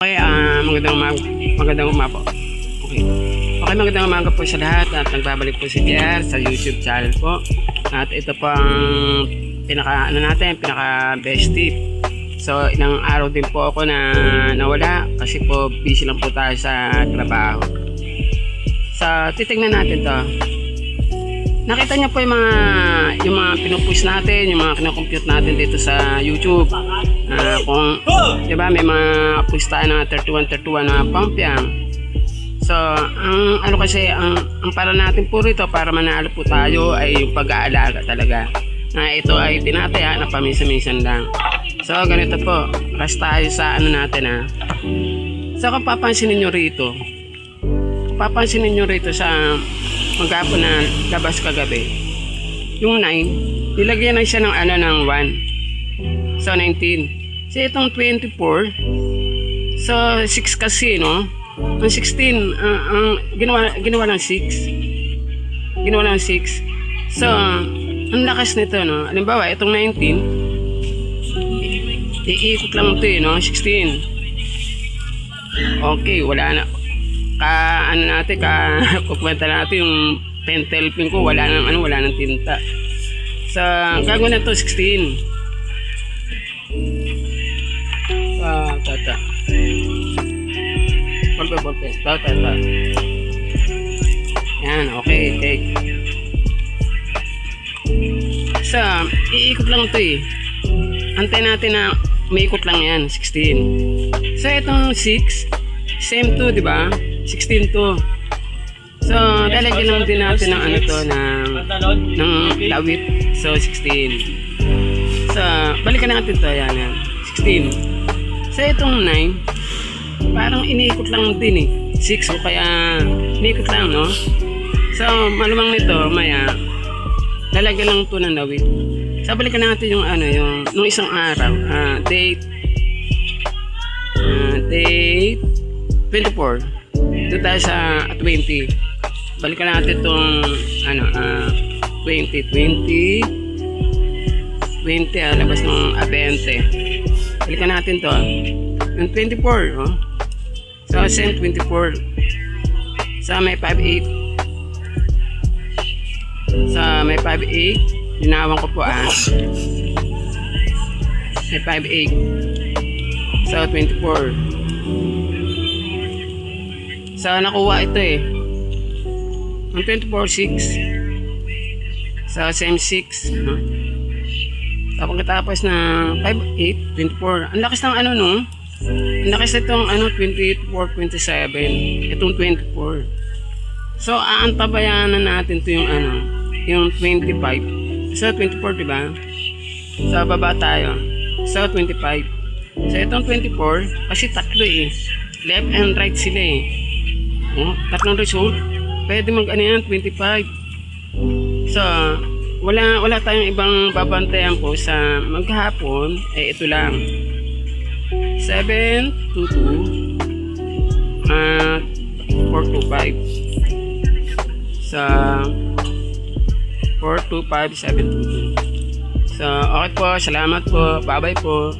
Okay, magandang umaga po. Okay. Okay, magandang umaga po sa lahat at nagbabalik po si JR sa YouTube channel po. At ito po ang pinaka best tip. So, ilang araw din po ako na nawala kasi po busy lang po tayo sa trabaho. So, titingnan natin to. Nakita niyo po yung mga pinupush natin, yung mga kinocompute natin dito sa YouTube. Kung, di ba, may mga push tayo na 31 na pampiang. So, ang para natin po rito, para manalo po tayo, ay yung pag-aalaga talaga. Ito ay tinataya na paminsan-minsan lang. So, ganito po. Rush tayo sa natin. So, kung papansinin nyo rito sa maghapon na labas kagabi, yung 9 nilagyan na siya ng ng 1, so 19. So itong 24, so 6 kasi, no? Ang 16 ginawa ng 6, so ang lakas nito, no? Halimbawa itong 19 iikot lang ito, no? 16. Okay, wala na. Kukwenta natin yung pentel pen ko, wala nang tinta. So, gagawin na to 16. Ballpen. Yan, okay, take. So, iikot lang ito eh. Antay natin na may ikot lang yan, 16. So, itong 6, same to, di ba? 16 to. So, lalagyan lang din natin ng ng lawit. So, 16. So, balikan natin to. Yan. 16. So, itong 9, parang iniikot lang din eh. 6 o kaya iniikot lang, no? So, malamang nito, maya, lalagyan lang to ng lawit. So, balikan natin yung nung isang araw. Date 24. Doon tayo sa 20. Balikan natin itong 20, labas ng 20. Balikan natin to. Yung 24, oh. So, same 24. Sa may 5.8. Sa may 5.8, linawan ko po may 5.8. So, 24. So, nakuha ito eh. Ang 24.6. So, same 6. No? Tapos na 5.8, 24. Ang lakas ng no? Ang lakas itong 24, 27. Itong 24. So, aantabayanan natin ito yung 25. So, 24, diba? So, baba tayo. So, 25. So, itong 24, kasi tatlo eh. Left and right sila eh. Tatlong result. Pwede yan, 25. So, wala tayong ibang babantayan po sa maghapon. Ito lang. 722 at 425. So, 425, 722. So, okay po. Salamat po. Bye-bye po.